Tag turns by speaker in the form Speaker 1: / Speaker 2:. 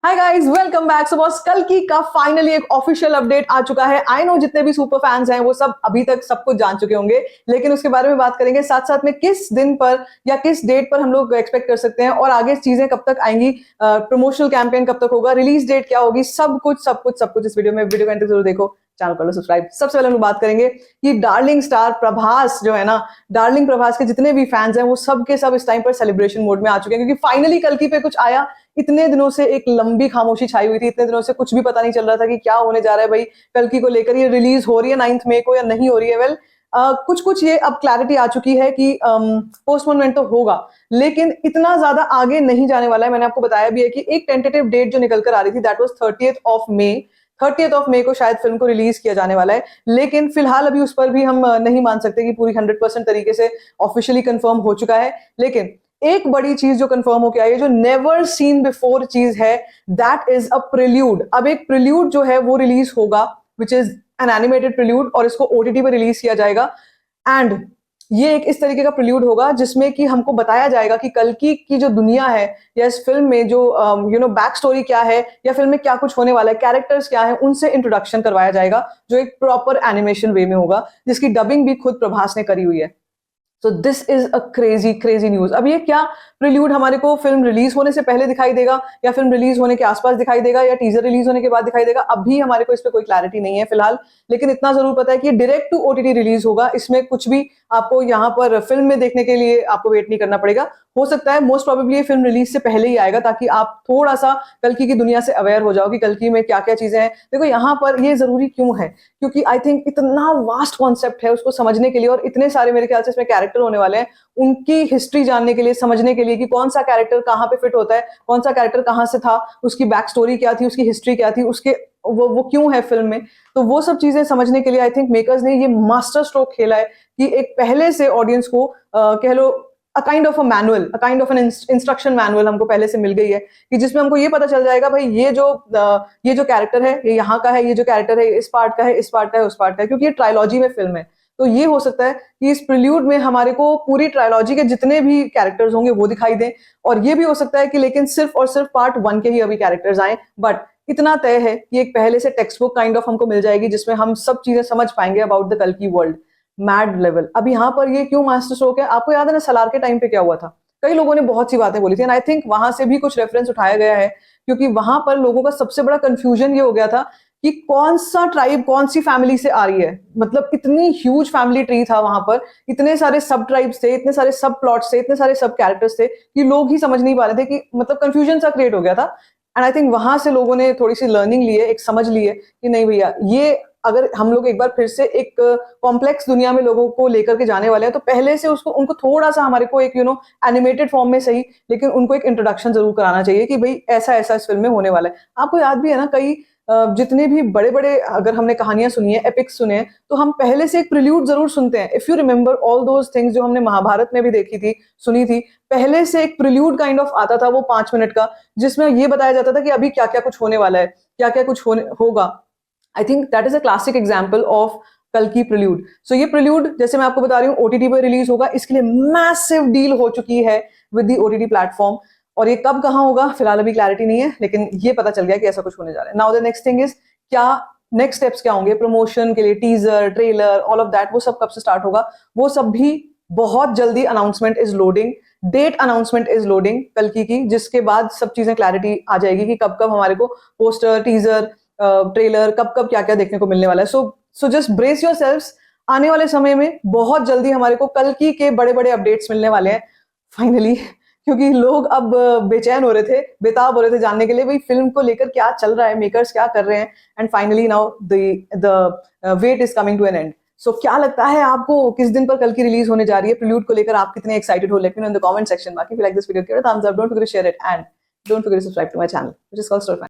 Speaker 1: Hi guys, welcome back. So boss, कल्कि का finally एक ऑफिशियल अपडेट आ चुका है। आई नो जितने भी सुपर फैंस हैं वो सब अभी तक सब कुछ जान चुके होंगे, लेकिन उसके बारे में बात करेंगे। साथ साथ में किस दिन पर या किस डेट पर हम लोग एक्सपेक्ट कर सकते हैं और आगे चीजें कब तक आएंगी, प्रमोशनल कैंपेन कब तक होगा, रिलीज डेट क्या होगी, सब कुछ इस वीडियो में। वीडियो को जरूर देखो, चैनल कर लो सब्सक्राइब। सबसे पहले हम बात करेंगे कि डार्लिंग स्टार प्रभास जो है ना, डार्लिंग प्रभास के जितने भी फैंस हैं वो सब के सब इस टाइम पर सेलिब्रेशन मोड में आ चुके हैं, क्योंकि फाइनली कल्कि पे कुछ आया। इतने दिनों से एक लंबी खामोशी छाई हुई थी, इतने दिनों से कुछ भी पता नहीं चल रहा था कि क्या होने जा रहा है भाई कल्कि को लेकर। ये रिलीज हो रही है 9 मई को या नहीं हो रही है? वेल, कुछ कुछ ये अब क्लैरिटी आ चुकी है कि पोस्टपोनमेंट तो होगा, लेकिन इतना ज्यादा आगे नहीं जाने वाला है। मैंने आपको बताया भी है कि एक टेंटेटिव डेट जो निकल कर आ रही थी, that was 30th of May को शायद फिल्म को रिलीज किया जाने वाला है। लेकिन फिलहाल अभी उस पर भी हम नहीं मान सकते कि पूरी 100% तरीके से ऑफिशियली कंफर्म हो चुका है। लेकिन एक बड़ी चीज जो कंफर्म होकर आई है, जो नेवर सीन बिफोर चीज है, दैट इज अ प्रिल्यूड। अब एक प्रिल्यूड जो है वो रिलीज होगा, which is an animated prelude, और इसको ओटीटी पर रिलीज किया जाएगा। एंड ये एक इस तरीके का प्रिल्यूड होगा जिसमें कि हमको बताया जाएगा कि कल्कि की जो दुनिया है या इस फिल्म में जो बैक स्टोरी क्या है, या फिल्म में क्या कुछ होने वाला है, कैरेक्टर्स क्या है, उनसे इंट्रोडक्शन करवाया जाएगा, जो एक प्रॉपर एनिमेशन वे में होगा, जिसकी डबिंग भी खुद प्रभास ने करी हुई है। तो this is a crazy news. अब ये क्या प्रिल्यूड हमारे को फिल्म रिलीज होने से पहले दिखाई देगा, या फिल्म रिलीज होने के आसपास दिखाई देगा, या टीजर रिलीज होने के बाद दिखाई देगा, अभी हमारे को इस पे कोई क्लैरिटी नहीं है फिलहाल। लेकिन इतना जरूर पता है कि डायरेक्ट टू ओटीटी रिलीज होगा। इसमें कुछ भी आपको यहाँ पर फिल्म में देखने के लिए आपको वेट नहीं करना पड़ेगा। हो सकता है मोस्ट प्रोबेबली ये फिल्म रिलीज से पहले ही आएगा, ताकि आप थोड़ा सा कल्कि की दुनिया से अवेयर हो जाओ कि कल्कि में क्या क्या चीजें हैं। देखो यहाँ पर ये जरूरी क्यों है, क्योंकि आई थिंक इतना वास्ट कॉन्सेप्ट है उसको समझने के लिए, और इतने सारे मेरे ख्याल से इसमें कैरेक्टर होने वाले हैं, उनकी हिस्ट्री जानने के लिए, समझने के लिए कि कौन सा कैरेक्टर कहाँ पे फिट होता है, कौन सा कैरेक्टर कहाँ से था, उसकी बैक स्टोरी क्या थी, उसकी हिस्ट्री क्या थी, उसके वो क्यों है फिल्म में। तो वो सब चीजें समझने के लिए आई थिंक मेकर्स ने ये मास्टर स्ट्रोक खेला है कि एक पहले से ऑडियंस को कह लो a kind of a manual, a kind of an instruction manual हमको पहले से मिल गई है, कि जिसमें हमको ये पता चल जाएगा भाई ये जो कैरेक्टर है ये यहाँ का है, ये जो कैरेक्टर है इस पार्ट का है, इस पार्ट का है, उस पार्ट का है, क्योंकि ये ट्रायलॉजी में फिल्म है। तो ये हो सकता है कि इस प्रिल्यूड में हमारे को पूरी ट्रायलॉजी के जितने भी कैरेक्टर्स होंगे वो दिखाई दें, और ये भी हो सकता है कि लेकिन सिर्फ और सिर्फ पार्ट 1 के ही अभी कैरेक्टर्स आए। बट इतना तय है कि एक पहले से टेक्स्ट बुक काइंड ऑफ हमको मिल जाएगी, जिसमें हम सब चीजें समझ पाएंगे अबाउट द कल्कि वर्ल्ड। Mad level. अब यहाँ पर ये क्यों मास्टर स्ट्रोक है, आपको याद है ना सलार के टाइम पे क्या हुआ था? कई लोगों ने बहुत सी बातें बोली थी, एंड आई थिंक वहां से भी कुछ रेफरेंस उठाया गया है, क्योंकि वहां पर लोगों का सबसे बड़ा कंफ्यूजन ये हो गया था कि कौन सा ट्राइब कौन सी फैमिली से आ रही है। मतलब इतनी ह्यूज फैमिली ट्री था वहां पर, इतने सारे सब ट्राइब्स थे, इतने सारे सब प्लॉट्स थे, इतने सारे सब कैरेक्टर्स थे कि लोग ही समझ नहीं पा रहे थे, कि मतलब कंफ्यूजन सा क्रिएट हो गया था। एंड आई थिंक वहां से लोगों ने थोड़ी सी लर्निंग ली है, एक समझ ली है कि नहीं भैया, ये अगर हम लोग एक बार फिर से एक कॉम्प्लेक्स दुनिया में लोगों को लेकर के जाने वाले हैं, तो पहले से उसको उनको थोड़ा सा हमारे को एक एनिमेटेड फॉर्म में सही, लेकिन उनको एक इंट्रोडक्शन जरूर कराना चाहिए कि भाई ऐसा ऐसा इस फिल्म में होने वाला है। आपको याद भी है ना, कई जितने भी बड़े बड़े अगर हमने कहानियां सुनी है, एपिक्स सुने हैं, तो हम पहले से एक प्रिल्यूड जरूर सुनते हैं। If you remember all those things जो हमने महाभारत में भी देखी थी, सुनी थी, पहले से एक प्रिल्यूड काइंड ऑफ आता था, वो 5 मिनट का, जिसमें ये बताया जाता था कि अभी क्या क्या कुछ होने वाला है, क्या क्या कुछ होगा। I think that is a classic example of कल्कि प्रिल्यूड। सो ये प्रिल्यूड जैसे मैं आपको बता रही हूँ ओटीटी पर रिलीज होगा, इसके लिए मैसिव डील हो चुकी है विद दी ओटीटी प्लेटफॉर्म, और ये कब कहाँ होगा फिलहाल अभी क्लैरिटी नहीं है, लेकिन ये पता चल गया कि ऐसा कुछ होने जा रहा है। Now the next thing is, क्या नेक्स्ट स्टेप्स क्या होंगे प्रमोशन के लिए, teaser trailer all of that, वो सब कब से स्टार्ट होगा? वो सब भी बहुत जल्दी announcement is loading, date announcement is loading कल्कि की, जिसके बाद सब चीजें क्लैरिटी आ जाएगी कि कब कब हमारे को पोस्टर, टीजर, ट्रेलर, कब कब क्या क्या देखने को मिलने वाला है। So just brace yourselves. आने वाले समय में बहुत जल्दी हमारे को कल्कि के बड़े बड़े अपडेट्स मिलने वाले हैं फाइनली, क्योंकि लोग अब बेचैन हो रहे थे, बेताब हो रहे थे जानने के लिए भाई फिल्म को लेकर क्या चल रहा है, मेकर्स क्या कर रहे हैं। And finally now the wait is coming to an end. So क्या लगता है आपको, किस दिन पर कल्कि रिलीज होने जा रही है? प्रिल्यूड को लेकर आप कितने एक्साइटेड हो? Let me know in the comment section. बाकी if you like this video, give it a thumbs up, don't forget to share it, and don't forget to subscribe to my channel which is called story.